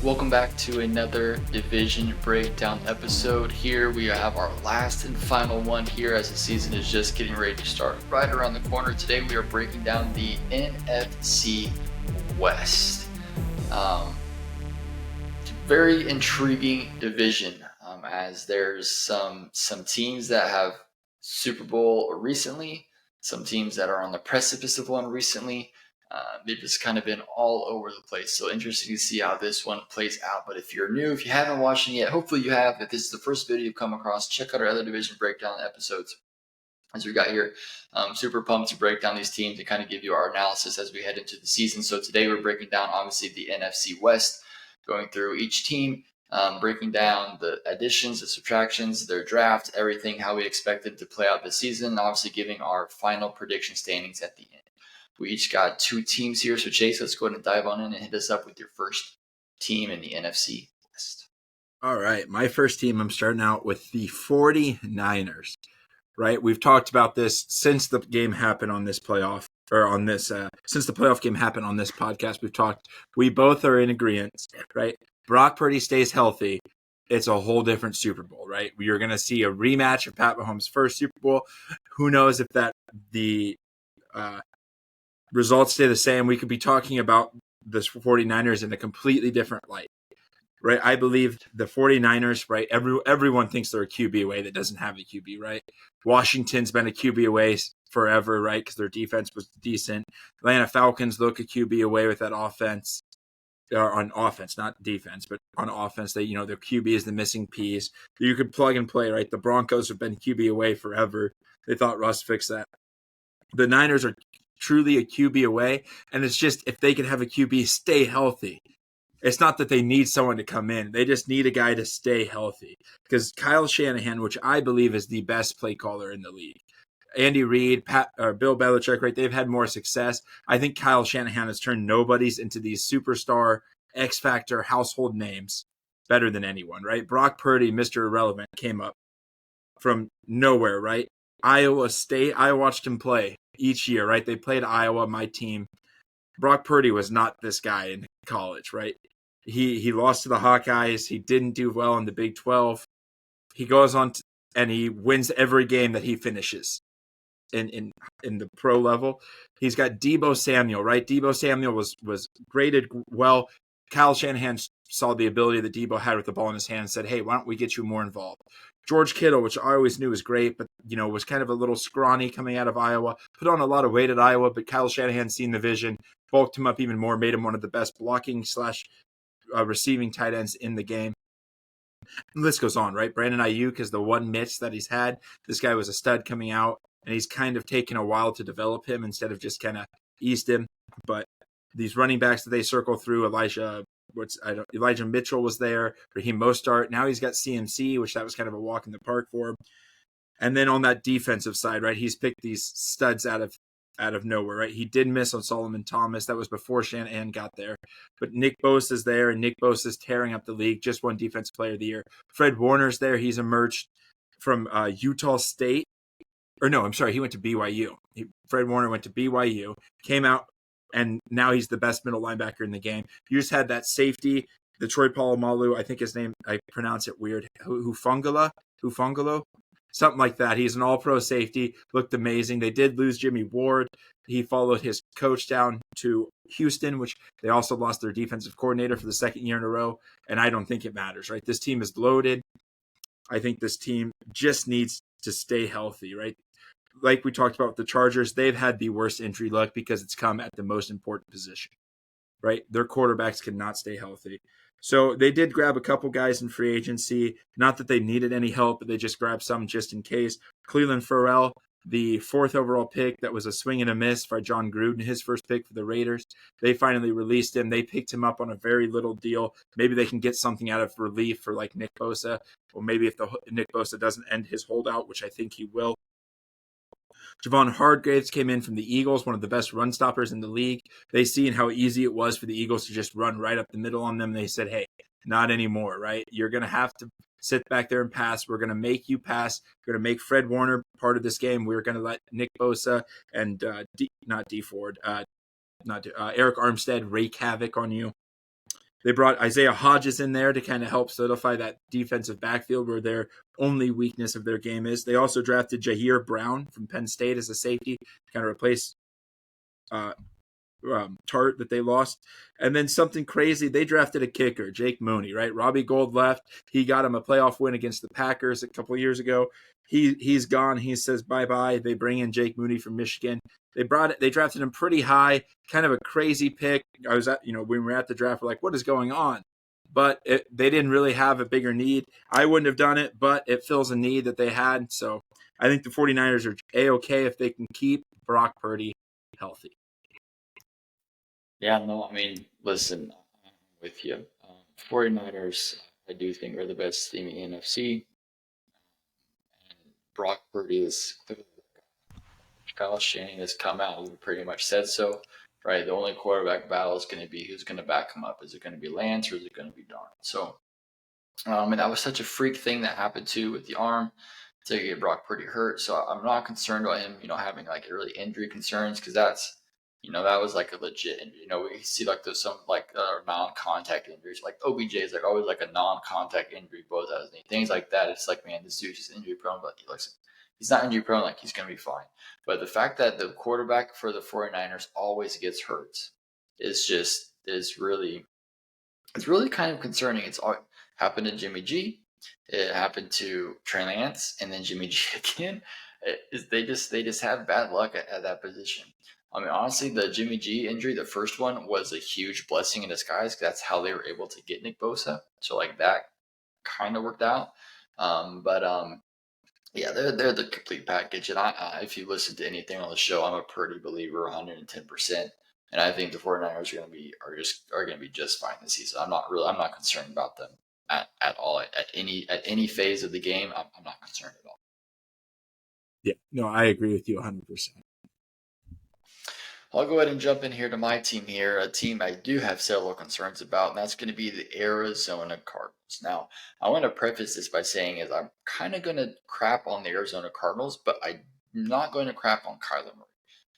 Welcome back to another division breakdown episode. Here we have our last and final one here as the season is just getting ready to start right around the corner. Today we are breaking down the NFC West. Very intriguing division as there's some teams that have Super Bowl recently, some teams that are on the precipice of one recently. They've just kind of been all over the place. So interesting to see how this one plays out. But if you're new, if you haven't watched it yet, hopefully you have. If this is the first video you've come across, check out our other division breakdown episodes as we got here. Super pumped to break down these teams and kind of give you our analysis as we head into the season. So today we're breaking down obviously the NFC West, going through each team, breaking down the additions, the subtractions, their draft, everything, how we expect it to play out this season, and obviously giving our final prediction standings at the end. We each got two teams here. So Chase, let's go ahead and dive on in and hit us up with your first team in the NFC West. All right. My first team, I'm starting out with the 49ers, right? We've talked about this since the game happened on this playoff, or on this, since the playoff game happened on this podcast. We both are in agreement, right? Brock Purdy stays healthy. It's a whole different Super Bowl, right? You're going to see a rematch of Pat Mahomes' first Super Bowl. Who knows if the results stay the same. We could be talking about the 49ers in a completely different light, right? I believe the 49ers, right? Everyone thinks they're a QB away that doesn't have a QB, right? Washington's been a QB away forever, right? Because their defense was decent. Atlanta Falcons look a QB away with that offense. On offense, not defense, but on offense, their QB is the missing piece. You could plug and play, right? The Broncos have been QB away forever. They thought Russ fixed that. The Niners are truly a QB away, and it's just if they could have a QB stay healthy. It's not that they need someone to come in. They just need a guy to stay healthy. Because Kyle Shanahan, which I believe is the best play caller in the league, Andy Reid, Bill Belichick, right? They've had more success. I think Kyle Shanahan has turned nobodies into these superstar, X-Factor, household names better than anyone, right? Brock Purdy, Mr. Irrelevant, came up from nowhere, right? Iowa State, I watched him play each year, right? They played Iowa, my team. Brock Purdy was not this guy in college, right? He lost to the Hawkeyes. He didn't do well in the Big 12. He goes on and he wins every game that he finishes in the pro level. He's got Deebo Samuel, right? Deebo Samuel was graded well. Kyle Shanahan saw the ability that Deebo had with the ball in his hand and said, hey, why don't we get you more involved? George Kittle, which I always knew was great, but was kind of a little scrawny coming out of Iowa, put on a lot of weight at Iowa, but Kyle Shanahan seen the vision, bulked him up even more, made him one of the best blocking / receiving tight ends in the game. And the list goes on, right? Brandon Ayuk is the one miss that he's had. This guy was a stud coming out, and he's kind of taken a while to develop him instead of just kind of eased him. But these running backs that they circle through, Elijah Mitchell was there, Raheem Mostert. Now he's got CMC, which that was kind of a walk in the park for him. And then on that defensive side, right, he's picked these studs out of nowhere, right? He did miss on Solomon Thomas. That was before Shanahan got there. But Nick Bosa's there, and Nick Bosa's tearing up the league. Just won Defensive Player of the Year. Fred Warner's there. He's emerged from Utah State. Or no, I'm sorry, he went to BYU. Fred Warner went to BYU, came out, and now he's the best middle linebacker in the game. You just had that safety, the Troy Polamalu, I think his name, I pronounce it weird, Hufangalo, something like that. He's an all-pro safety, looked amazing. They did lose Jimmy Ward. He followed his coach down to Houston, which they also lost their defensive coordinator for the second year in a row, and I don't think it matters, right? This team is loaded. I think this team just needs to stay healthy, right? Like we talked about with the Chargers, they've had the worst injury luck because it's come at the most important position, right? Their quarterbacks cannot stay healthy. So they did grab a couple guys in free agency. Not that they needed any help, but they just grabbed some just in case. Cleveland Ferrell, the 4th overall pick that was a swing and a miss for John Gruden, his first pick for the Raiders. They finally released him. They picked him up on a very little deal. Maybe they can get something out of relief for like Nick Bosa, or maybe if Nick Bosa doesn't end his holdout, which I think he will. Javon Hargraves came in from the Eagles, one of the best run stoppers in the league. They seen how easy it was for the Eagles to just run right up the middle on them. They said, hey, not anymore, right? You're going to have to sit back there and pass. We're going to make you pass. We're going to make Fred Warner part of this game. We're going to let Nick Bosa and Eric Armstead wreak havoc on you. They brought Isaiah Hodges in there to kind of help solidify that defensive backfield where their only weakness of their game is. They also drafted Jahir Brown from Penn State as a safety to kind of replace Tart that they lost. And then something crazy, they drafted a kicker, Jake Mooney, right? Robbie Gould left. He got him a playoff win against the Packers a couple of years ago. He's gone. He says bye-bye. They bring in Jake Mooney from Michigan. They drafted him pretty high, kind of a crazy pick. I was when we were at the draft, we're like, what is going on? But they didn't really have a bigger need. I wouldn't have done it, but it fills a need that they had. So I think the 49ers are A-okay if they can keep Brock Purdy healthy. Yeah, no, I mean, listen, I'm with you. 49ers, I do think are the best team in the NFC. And Brock Purdy is Kyle Shanahan has come out and pretty much said so. Right, the only quarterback battle is going to be who's going to back him up. Is it going to be Lance or is it going to be Darnold? So, and that was such a freak thing that happened too with the arm to get Brock Purdy hurt. So I'm not concerned about him, having like really injury concerns because that's, that was like a legit injury. We see like there's some like non-contact injuries, like OBJ is like always like a non-contact injury, both out his knee, things like that. It's like, man, this dude's just injury prone, but he's not injury prone, like he's going to be fine. But the fact that the quarterback for the 49ers always gets hurt is really kind of concerning. It's happened to Jimmy G. It happened to Trey Lance, and then Jimmy G again. They just have bad luck at that position. I mean, honestly, the Jimmy G injury, the first one, was a huge blessing in disguise. That's how they were able to get Nick Bosa. So like that kind of worked out. Yeah, they're the complete package. And if you listen to anything on the show, I'm a Purdy believer, 110%. And I think the 49ers are going to be just fine this season. I'm not concerned about them at all at any phase of the game. I'm not concerned at all. Yeah, no, I agree with you 100%. I'll go ahead and jump in here to my team here, a team I do have several concerns about, and that's going to be the Arizona Cardinals. Now, I want to preface this by saying is I'm kind of going to crap on the Arizona Cardinals, but I'm not going to crap on Kyler Murray.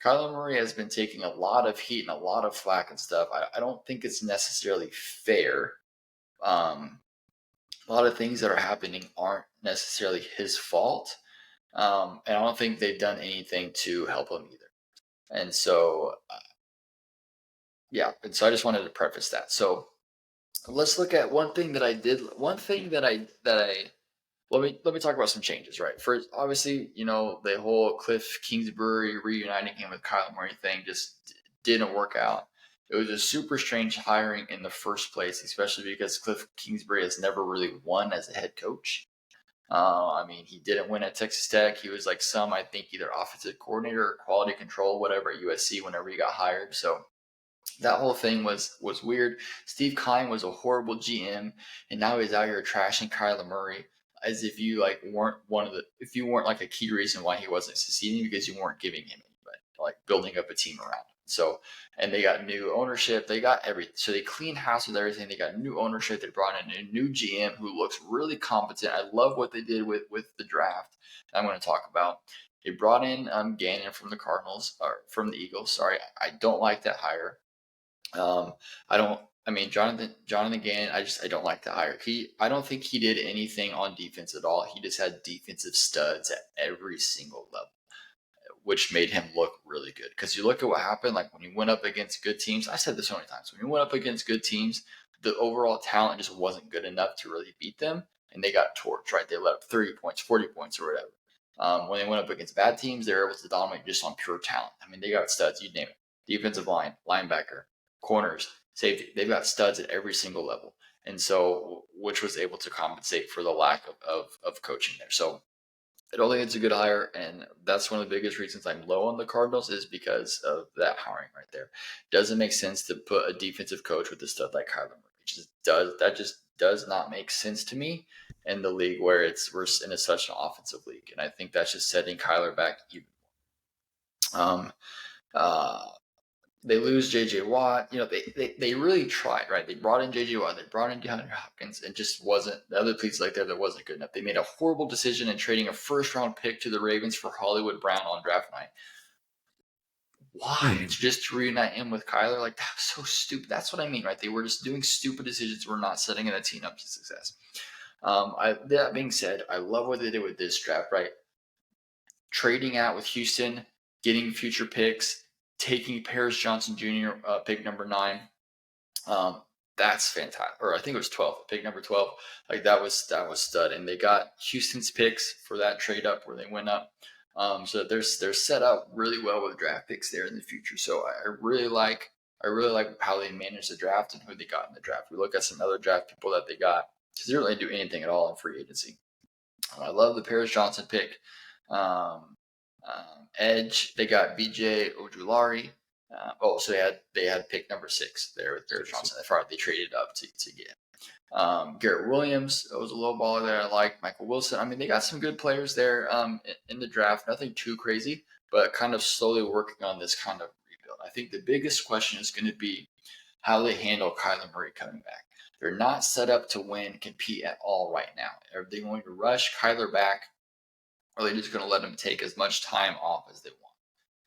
Kyler Murray has been taking a lot of heat and a lot of flack and stuff. I don't think it's necessarily fair. A lot of things that are happening aren't necessarily his fault, and I don't think they've done anything to help him either. And so, and so I just wanted to preface that. So let's look at one thing that I did. One thing that I let me talk about some changes. Right, first, obviously, the whole Cliff Kingsbury reuniting him with Kyler Murray thing just didn't work out. It was a super strange hiring in the first place, especially because Cliff Kingsbury has never really won as a head coach. I mean, he didn't win at Texas Tech. He was like I think either offensive coordinator or quality control, whatever, at USC whenever he got hired. So that whole thing was weird. Steve Keim was a horrible GM, and now he's out here trashing Kyler Murray as if you weren't like a key reason why he wasn't succeeding because you weren't giving him anybody, like building up a team around him. So, and they got new ownership. They got everything. So they cleaned house with everything. They got new ownership. They brought in a new GM who looks really competent. I love what they did with the draft. I'm going to talk about. They brought in Gannon from the Cardinals or from the Eagles. Sorry, I don't like that hire. Jonathan Gannon, I don't like the hire. I don't think he did anything on defense at all. He just had defensive studs at every single level, which made him look really good. Because you look at what happened, like when he went up against good teams. I said this so many times. When he went up against good teams, the overall talent just wasn't good enough to really beat them, and they got torched. Right, they let up 30 points, 40 points, or whatever. When they went up against bad teams, they were able to dominate just on pure talent. I mean, they got studs. You name it: defensive line, linebacker, corners, safety. They've got studs at every single level, and so which was able to compensate for the lack of coaching there. So I don't think it's a good hire, and that's one of the biggest reasons I'm low on the Cardinals is because of that hiring right there. Doesn't make sense to put a defensive coach with a stud like Kyler Murray. That just does not make sense to me in the league where we're in such an offensive league, and I think that's just setting Kyler back even more. They lose J.J. Watt. They really tried, right? They brought in J.J. Watt. They brought in DeAndre Hopkins, and just wasn't – the other pieces like that wasn't good enough. They made a horrible decision in trading a first-round pick to the Ravens for Hollywood Brown on draft night. Why? It's just to reunite him with Kyler. Like, that was so stupid. That's what I mean, right? They were just doing stupid decisions. We're not setting a team up to success. That being said, I love what they did with this draft, right? Trading out with Houston, getting future picks, taking Paris Johnson Jr., pick number 9. That's fantastic. Or I think it was 12, pick number 12. Like, that was stud. And they got Houston's picks for that trade up where they went up. So they're set up really well with draft picks there in the future. So I really like how they managed the draft and who they got in the draft. We look at some other draft people that they got, because they didn't really do anything at all in free agency. I love the Paris Johnson pick. Edge, they got BJ Ojulari. So they had pick number 6 there with Paris Johnson. They traded up to get. Garrett Williams, it was a low baller there. I like Michael Wilson. I mean, they got some good players there in the draft. Nothing too crazy, but kind of slowly working on this kind of rebuild. I think the biggest question is going to be how they handle Kyler Murray coming back. They're not set up to win, compete at all right now. Are they going to rush Kyler back, or are they just going to let him take as much time off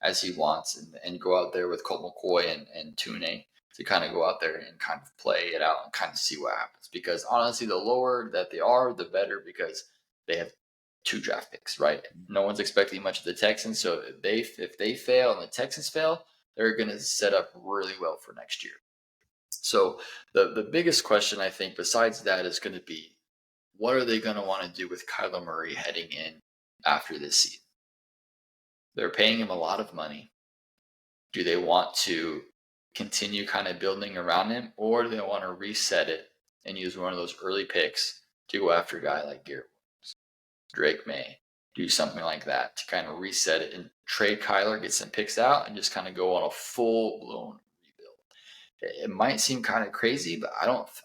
as he wants, and go out there with Colt McCoy and Tune to kind of go out there and kind of play it out and kind of see what happens? Because honestly, the lower that they are, the better, because they have 2 draft picks, right? No one's expecting much of the Texans, so if they fail and the Texans fail, they're going to set up really well for next year. So the biggest question, I think, besides that, is going to be, what are they going to want to do with Kyler Murray heading in after this season? They're paying him a lot of money. Do they want to continue kind of building around him, or do they want to reset it and use one of those early picks to go after a guy like Garrett Williams, Drake May, do something like that to kind of reset it and trade Kyler, get some picks out, and just kind of go on a full-blown rebuild? It might seem kind of crazy, but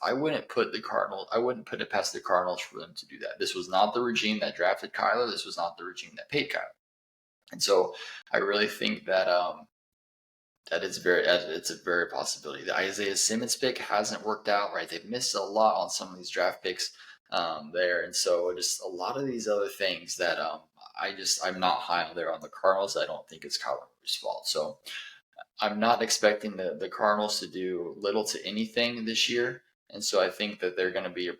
I wouldn't put it past the Cardinals for them to do that. This was not the regime that drafted Kyler. This was not the regime that paid Kyler. And so I really think that it's a very possibility. The Isaiah Simmons pick hasn't worked out, right? They've missed a lot on some of these draft picks there, and so just a lot of these other things that I'm not high on there on the Cardinals. I don't think it's Kyler Murray's fault. So I'm not expecting the Cardinals to do little to anything this year, and so I think that they're going to be.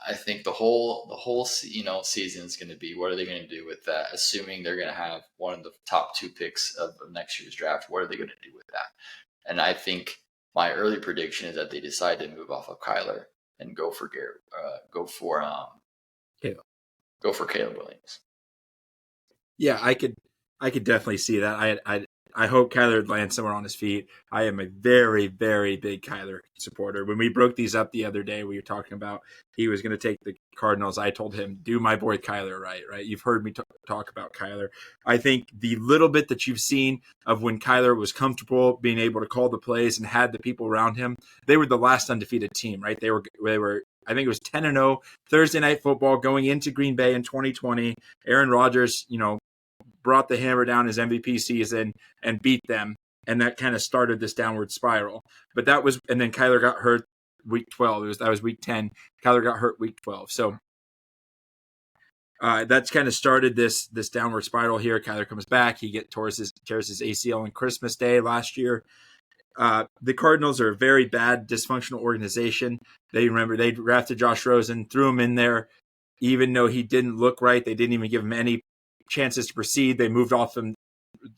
I think the whole season is going to be, what are they going to do with that? Assuming they're going to have one of the top 2 picks of next year's draft, what are they going to do with that? And I think my early prediction is that they decide to move off of Kyler and go for Caleb Williams. Yeah, I could definitely see that. I hope Kyler lands somewhere on his feet. I am a very, very big Kyler supporter. When we broke these up the other day, we were talking about he was going to take the Cardinals. I told him, do my boy Kyler right? You've heard me talk about Kyler. I think the little bit that you've seen of when Kyler was comfortable being able to call the plays and had the people around him, they were the last undefeated team, right? They were. I think it was 10-0 Thursday Night Football going into Green Bay in 2020. Aaron Rodgers, brought the hammer down his MVP season and beat them. And that kind of started this downward spiral. But and then Kyler got hurt week 12. That was week 10. Kyler got hurt week 12. So that's kind of started this downward spiral here. Kyler comes back. He tears his ACL on Christmas Day last year. The Cardinals are a very bad, dysfunctional organization. They drafted Josh Rosen, threw him in there, even though he didn't look right. They didn't even give him any chances to proceed. They moved off him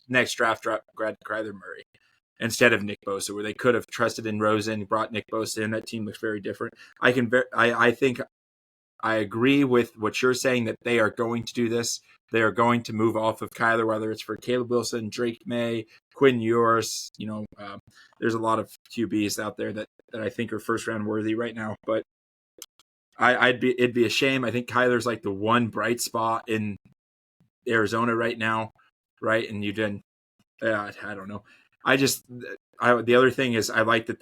next draft, grabbed Kyler Murray instead of Nick Bosa, where they could have trusted in Rosen, brought Nick Bosa in. That team looks very different. I think I agree with what you're saying, that they are going to do this. They are going to move off of Kyler, whether it's for Caleb Wilson, Drake May, Quinn Ewers. There's a lot of QBs out there that I think are first round worthy right now. But it'd be a shame. I think Kyler's like the one bright spot in Arizona right now, right? And you didn't. I don't know. The other thing is, I like that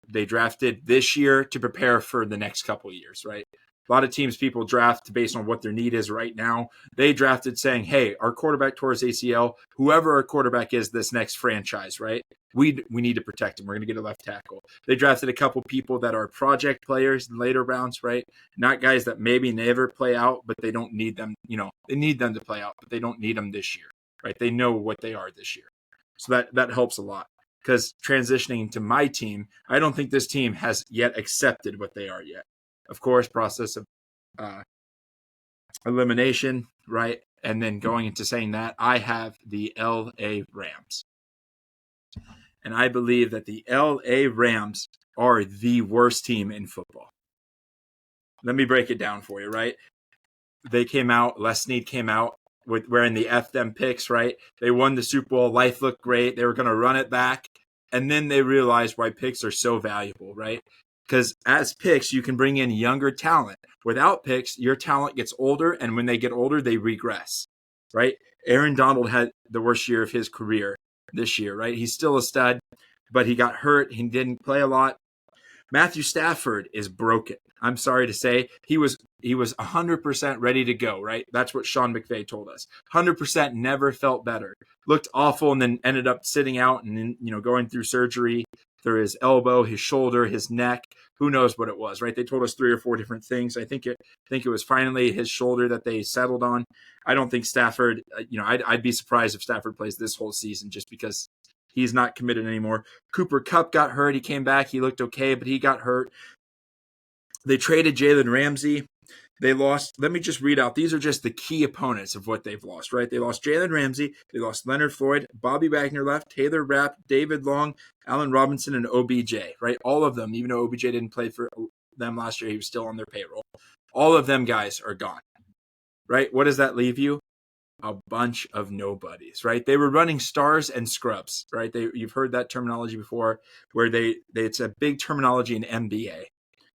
they drafted this year to prepare for the next couple of years, right? A lot of teams, people draft based on what their need is right now. They drafted saying, hey, our quarterback tore his ACL. Whoever our quarterback is this next franchise, right? We need to protect him. We're going to get a left tackle. They drafted a couple people that are project players in later rounds, right? Not guys that maybe never play out, but they don't need them. They need them to play out, but they don't need them this year, right? They know what they are this year. So that helps a lot. Because transitioning to my team, I don't think this team has yet accepted what they are yet. Of course, process of uh, elimination, right? And then going into saying that, I have the LA Rams. And I believe that the LA Rams are the worst team in football. Let me break it down for you, right? They came out, Les Snead came out with wearing the F them picks, right? They won the Super Bowl. Life looked great. They were going to run it back. And then they realized why picks are so valuable, right? Because as picks, you can bring in younger talent. Without picks, your talent gets older. And when they get older, they regress, right? Aaron Donald had the worst year of his career this year, right? He's still a stud, but he got hurt. He didn't play a lot. Matthew Stafford is broken. I'm sorry to say, he was 100% ready to go, right? That's what Sean McVay told us. 100% never felt better. Looked awful and then ended up sitting out and going through surgery through his elbow, his shoulder, his neck. Who knows what it was, right? They told us 3 or 4 different things. I think it was finally his shoulder that they settled on. I don't think Stafford, I'd be surprised if Stafford plays this whole season just because he's not committed anymore. Cooper Kupp got hurt. He came back. He looked okay, but he got hurt. They traded Jalen Ramsey. They lost. Let me just read out. These are just the key opponents of what they've lost, right? They lost Jalen Ramsey. They lost Leonard Floyd. Bobby Wagner left. Taylor Rapp, David Long, Allen Robinson, and OBJ, right? All of them, even though OBJ didn't play for them last year, he was still on their payroll. All of them guys are gone, right? What does that leave you? A bunch of nobodies, right? They were running stars and scrubs, right? You've heard that terminology before, where it's a big terminology in NBA,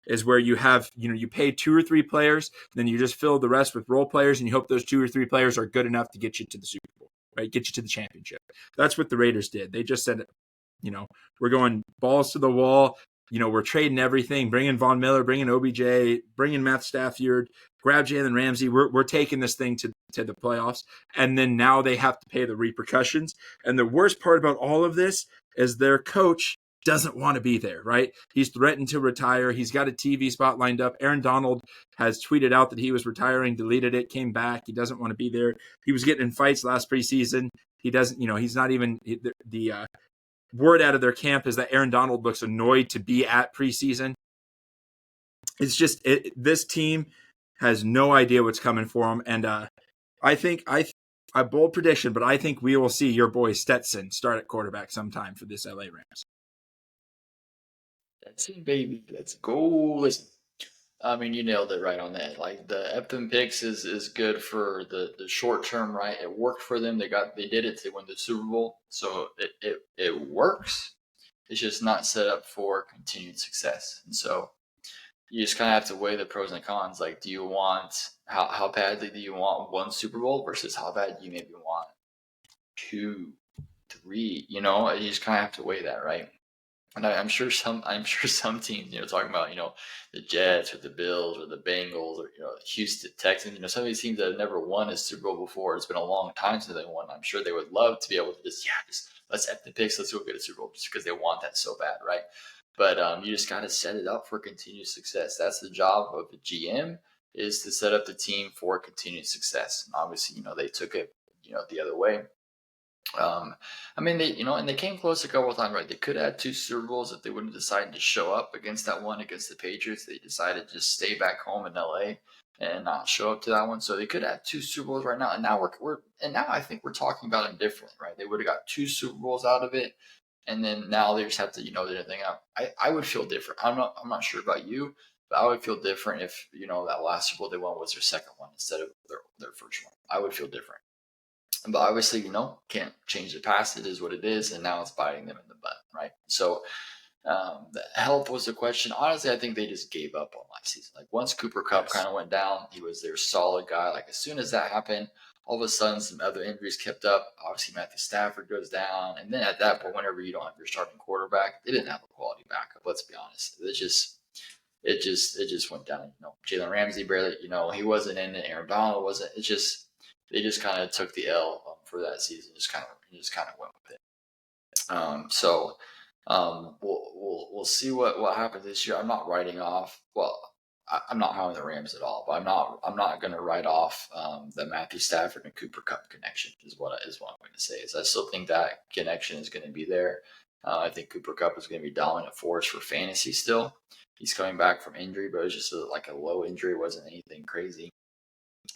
is where you have, you pay 2 or 3 players, then you just fill the rest with role players, and you hope those 2 or 3 players are good enough to get you to the Super Bowl, right? Get you to the championship. That's what the Raiders did. They just said, we're going balls to the wall. We're trading everything, bringing Von Miller, bringing OBJ, bringing Matt Stafford, grab Jalen Ramsey. We're taking this thing to the playoffs. And then now they have to pay the repercussions. And the worst part about all of this is their coach doesn't want to be there, right? He's threatened to retire. He's got a TV spot lined up. Aaron Donald has tweeted out that he was retiring, deleted it, came back. He doesn't want to be there. He was getting in fights last preseason. He doesn't, he's not even the word out of their camp is that Aaron Donald looks annoyed to be at preseason. It's just this team has no idea what's coming for them, and I think a bold prediction, but I think we will see your boy Stetson start at quarterback sometime for this LA Rams. That's it, baby. Let's go. Listen, I mean, you nailed it right on that. Like the Epton picks is good for the short term, right? It worked for them. They did it. They won the Super Bowl, so it works. It's just not set up for continued success, and so you just kind of have to weigh the pros and cons. Like, do you want how badly do you want 1 Super Bowl versus how bad you maybe want 2, 3? You just kind of have to weigh that, right? And I'm sure some teams, talking about, the Jets or the Bills or the Bengals or, Houston Texans, some of these teams that have never won a Super Bowl before, it's been a long time since they won. I'm sure they would love to be able to just let's F the picks, let's go get a Super Bowl just because they want that so bad, right? But you just got to set it up for continued success. That's the job of a GM, is to set up the team for continued success. And obviously, they took it, the other way. I mean, and they came close a couple of times, right? They could have had 2 Super Bowls if they wouldn't have decided to show up against that one against the Patriots. They decided to just stay back home in LA and not show up to that one. So they could have 2 Super Bowls right now. And now now I think we're talking about them differently, right? They would have got 2 Super Bowls out of it, and then now they just have to, do anything out. I would feel different. I'm not sure about you, but I would feel different if that last Super Bowl they won was their second one instead of their first one. I would feel different. But obviously, can't change the past. It is what it is, and now it's biting them in the butt, right? So the health was the question. Honestly, I think they just gave up on last season. Like once Cooper Kupp kind of went down, he was their solid guy. Like as soon as that happened, all of a sudden some other injuries kept up. Obviously, Matthew Stafford goes down, and then at that point, whenever you don't have your starting quarterback, they didn't have a quality backup. Let's be honest. It just went down. Jalen Ramsey barely. He wasn't in it. Aaron Donald wasn't. They just kind of took the L for that season. Just kind of went with it. So we'll see what happens this year. I'm not writing off. Well, I'm not high on the Rams at all, but I'm not going to write off the Matthew Stafford and Cooper Cup connection. Is what I'm going to say. Is I still think that connection is going to be there. I think Cooper Cup is going to be dominant force for fantasy still. He's coming back from injury, but it was just like a low injury. It wasn't anything crazy.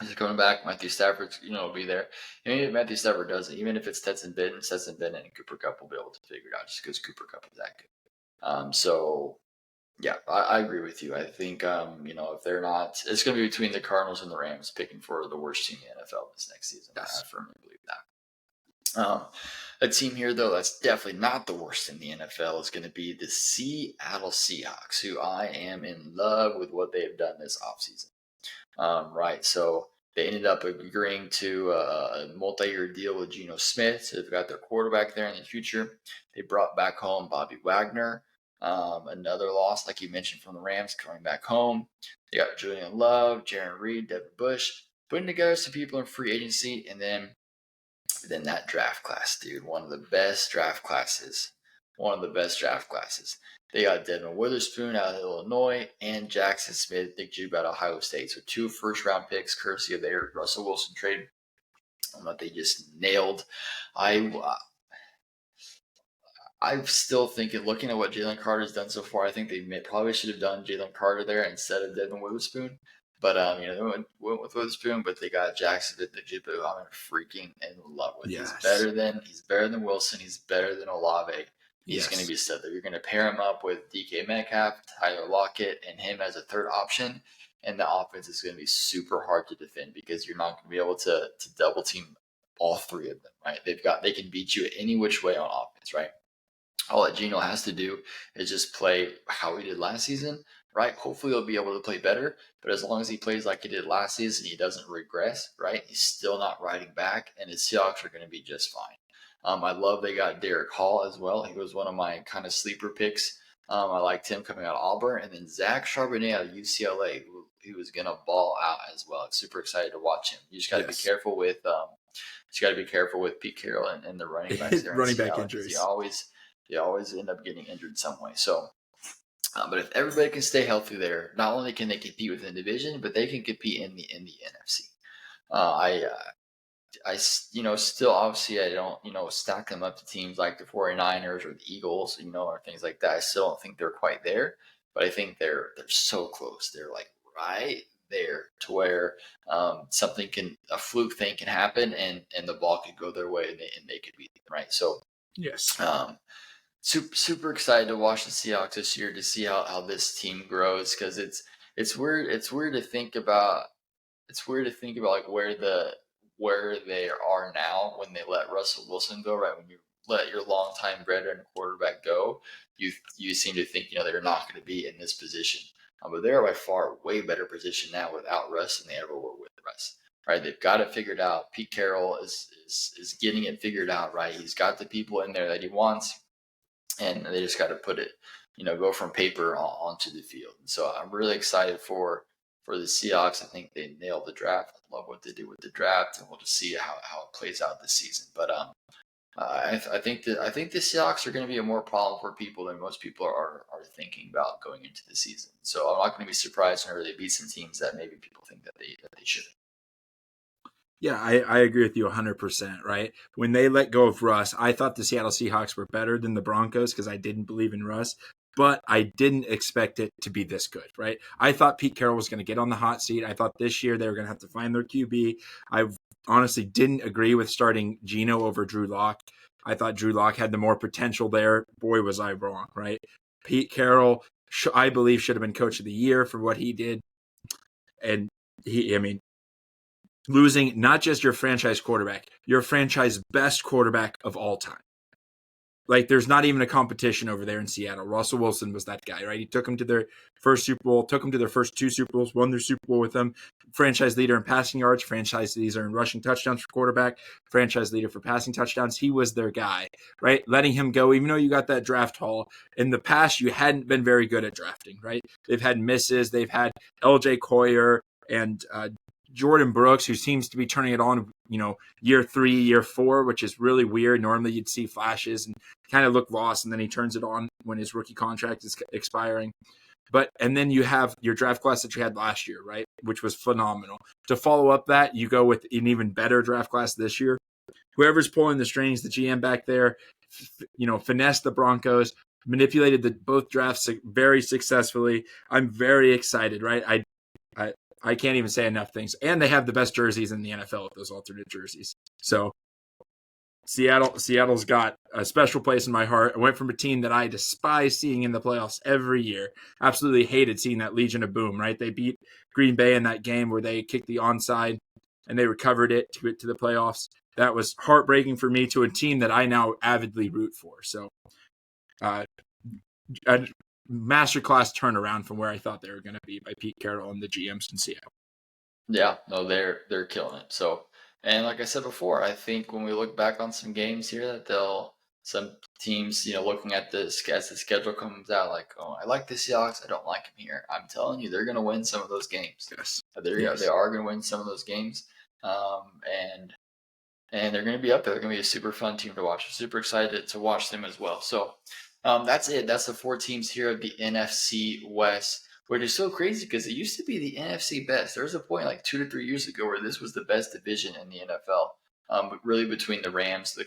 He's coming back. Matthew Stafford's, will be there. And even if Matthew Stafford doesn't, even if it's Stetson Bennett and Cooper Cup will be able to figure it out just because Cooper Cup is that good. So yeah, I agree with you. I think, if they're not, it's going to be between the Cardinals and the Rams picking for the worst team in the NFL this next season. Yes. I firmly believe that. A team here, though, that's definitely not the worst in the NFL is going to be the Seattle Seahawks, who I am in love with what they have done this offseason. Right, so they ended up agreeing to a multi-year deal with Geno Smith. So they've got their quarterback there in the future. They brought back home Bobby Wagner. Another loss, like you mentioned, from the Rams coming back home. They got Julian Love, Jaron Reed, Devin Bush, putting together some people in free agency, and then that draft class, dude, one of the best draft classes. They got Devin Witherspoon out of Illinois and Jackson Smith, Nick Jude out of Ohio State. So 2 first-round picks, courtesy of their Russell Wilson trade. That they just nailed. I'm still thinking, looking at what Jalen Carter's done so far, I think they probably should have done Jalen Carter there instead of Devin Witherspoon. But they went with Witherspoon, but they got Jackson at the Jip, who I'm freaking in love with. Yes. He's better than Wilson. He's better than Olave. He's going to be a stud there. You're going to pair him up with DK Metcalf, Tyler Lockett, and him as a third option. And the offense is going to be super hard to defend because you're not going to be able to double team all 3 of them, right? They can beat you any which way on offense, right? All that Geno has to do is just play how he did last season, right? Hopefully he'll be able to play better, but as long as he plays like he did last season, he doesn't regress, right? He's still not riding back, and the Seahawks are going to be just fine. I love they got Derek Hall as well. He was one of my kind of sleeper picks. I liked him coming out of Auburn, and then Zach Charbonnet out of UCLA, who was going to ball out as well. I'm super excited to watch him. You just got to be careful with Pete Carroll and the running backs there. Running back injuries. They always end up getting injured some way. So, but if everybody can stay healthy there, not only can they compete within the division, but they can compete in the NFC. I still obviously I don't, stack them up to teams like the 49ers or the Eagles, or things like that. I still don't think they're quite there, but I think they're so close. They're like right there to where a fluke thing can happen and the ball could go their way and they could beat them, right? So, yes. Super excited to watch the Seahawks this year to see how this team grows because it's weird to think about like where they are now when they let Russell Wilson go, right? When you let your longtime veteran quarterback go, you seem to think they're not going to be in this position, but they're by far way better position now without Russ than they ever were with Russ. Right, they've got it figured out. Pete Carroll is getting it figured out. Right, he's got the people in there that he wants. And they just got to put it, go from paper onto the field. And so I'm really excited for the Seahawks. I think they nailed the draft. I love what they did with the draft, and we'll just see how it plays out this season. But I think the Seahawks are going to be a more problem for people than most people are thinking about going into the season. So I'm not going to be surprised whenever they beat some teams that maybe people think that they shouldn't. Yeah, I agree with you 100%, right? When they let go of Russ, I thought the Seattle Seahawks were better than the Broncos because I didn't believe in Russ, but I didn't expect it to be this good, right? I thought Pete Carroll was going to get on the hot seat. I thought this year they were going to have to find their QB. I honestly didn't agree with starting Geno over Drew Lock. I thought Drew Lock had the more potential there. Boy, was I wrong, right? Pete Carroll, I believe, should have been coach of the year for what he did. And losing not just your franchise quarterback, your franchise best quarterback of all time. Like, there's not even a competition over there in Seattle. Russell Wilson was that guy, right? He took them to their first Super Bowl, took them to their first 2 Super Bowls, won their Super Bowl with them. Franchise leader in passing yards, franchise leader in rushing touchdowns for quarterback, franchise leader for passing touchdowns. He was their guy, right? Letting him go, even though you got that draft haul. In the past, you hadn't been very good at drafting, right? They've had misses. They've had LJ Coyer and Jordan Brooks, who seems to be turning it on, year 3, year 4, which is really weird. Normally you'd see flashes and kind of look lost, and then he turns it on when his rookie contract is expiring. And then you have your draft class that you had last year, right? Which was phenomenal. To follow up that, you go with an even better draft class this year. Whoever's pulling the strings, the GM back there, finessed the Broncos, manipulated both drafts very successfully. I'm very excited, right? I can't even say enough things. And they have the best jerseys in the NFL with those alternate jerseys. So Seattle's got a special place in my heart. I went from a team that I despise seeing in the playoffs every year. Absolutely hated seeing that Legion of Boom, right? They beat Green Bay in that game where they kicked the onside and they recovered it to get to the playoffs. That was heartbreaking for me, to a team that I now avidly root for. So a masterclass turnaround from where I thought they were going to be by Pete Carroll and the GMs in Seattle. Yeah, no, they're killing it. So, and like I said before, I think when we look back on some games here, that some teams, looking at this as the schedule comes out, like, oh, I like the Seahawks, I don't like them here. I'm telling you, they're going to win some of those games. Yes, They are going to win some of those games, and they're going to be up there. They're going to be a super fun team to watch. I'm super excited to watch them as well. So, that's it. That's the 4 teams here of the NFC West, which is so crazy because it used to be the NFC best. There was a point like 2 to 3 years ago where this was the best division in the NFL. But really between the Rams, the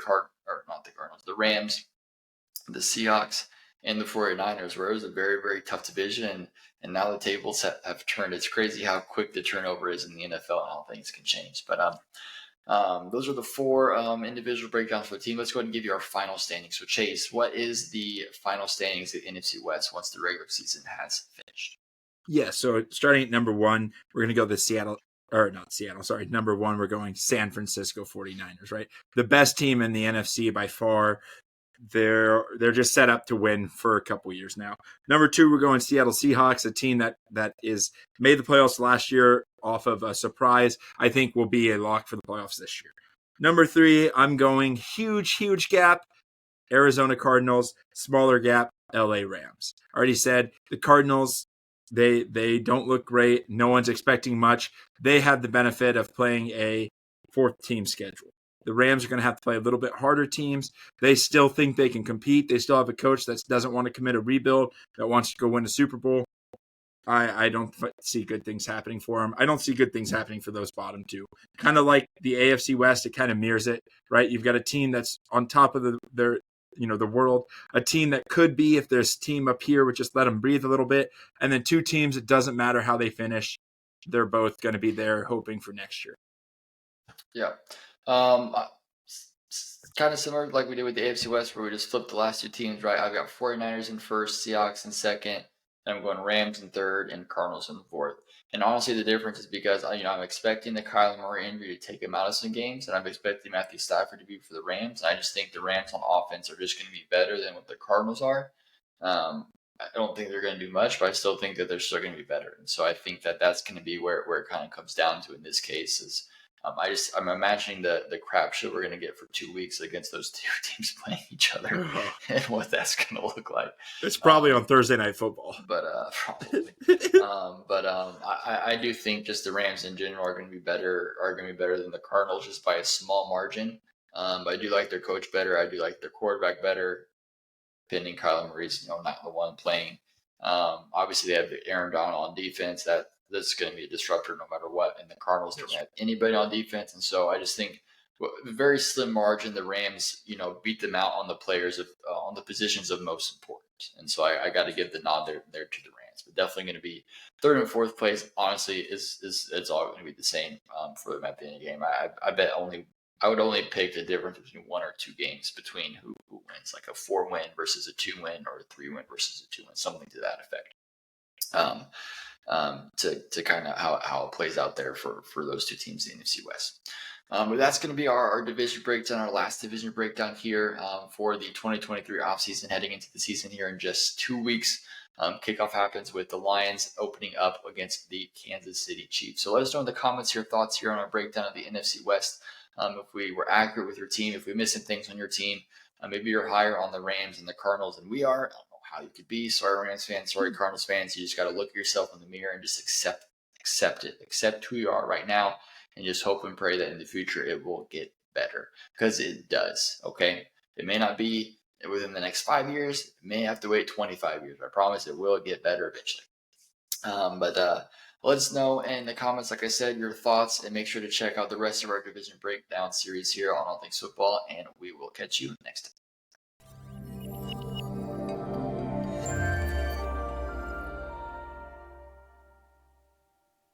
Rams, the Seahawks, and the 49ers, where it was a very, very tough division. And now the tables have turned. It's crazy how quick the turnover is in the NFL and how things can change. But those are the 4 individual breakdowns for the team. Let's go ahead and give you our final standings. So, Chase, what is the final standings of the NFC West once the regular season has finished? Yeah, so starting at number 1, we're going to go number 1, we're going San Francisco 49ers, right? The best team in the NFC by far. They're just set up to win for a couple years now. Number 2, we're going Seattle Seahawks, a team that is made the playoffs last year off of a surprise. I think will be a lock for the playoffs this year. Number 3, I'm going huge gap, Arizona Cardinals. Smaller gap, LA Rams. Already said the Cardinals, they don't look great. No one's expecting much. They have the benefit of playing a 4th team schedule. The Rams are going to have to play a little bit harder teams. They still think they can compete. They still have a coach that doesn't want to commit a rebuild, that wants to go win a Super Bowl. I don't see good things happening for them. I don't see good things happening for those bottom 2. Kind of like the AFC West, it kind of mirrors it, right? You've got a team that's on top of the world, a team that could be, if there's a team up here, would just let them breathe a little bit. And then 2 teams, it doesn't matter how they finish. They're both going to be there hoping for next year. Yeah. Kind of similar like we did with the AFC West, where we just flipped the last 2 teams, right? I've got 49ers in first, Seahawks in second, and I'm going Rams in third and Cardinals in fourth. And honestly, the difference is because I'm expecting the Kyler Murray injury to take him out of some games, and I'm expecting Matthew Stafford to be for the Rams. I just think the Rams on offense are just going to be better than what the Cardinals are. I don't think they're going to do much, but I still think that they're still going to be better. And so I think that that's going to be where it kind of comes down to in this case is I'm imagining the crap show we're going to get for 2 weeks against those 2 teams playing each other and what that's going to look like. It's probably on Thursday Night Football. But probably. I do think just the Rams in general are going to be better than the Cardinals just by a small margin. But I do like their coach better. I do like their quarterback better. Pending Kyler Murray's not the one playing. Obviously, they have Aaron Donald on defense. That's going to be a disruptor no matter what. And the Cardinals don't have anybody on defense. And so I just think very slim margin, the Rams, beat them out on the players on the positions of most importance. And so I got to give the nod there to the Rams. But definitely going to be 3rd and 4th place. Honestly, it's all going to be the same for them at the end of the game. I would only pick the difference between 1 or 2 games between who wins, like a 4-win versus a 2-win or a 3-win versus a 2-win, something to that effect. To kind of how it plays out there for those 2 teams in the NFC West. But that's going to be our division breakdown, our last division breakdown here for the 2023 offseason, heading into the season here in just 2 weeks. Kickoff happens with the Lions opening up against the Kansas City Chiefs. So let us know in the comments your thoughts here on our breakdown of the NFC West. If we were accurate with your team, if we missed some things on your team, maybe you're higher on the Rams and the Cardinals than we are. I don't know how you could be. Sorry, Rams fans. Sorry, Cardinals fans. You just got to look at yourself in the mirror and just accept it. Accept who you are right now and just hope and pray that in the future it will get better, because it does. Okay. It may not be within the next 5 years. It may have to wait 25 years. I promise it will get better eventually. But let us know in the comments, like I said, your thoughts, and make sure to check out the rest of our division breakdown series here on All Things Football, and we will catch you next time.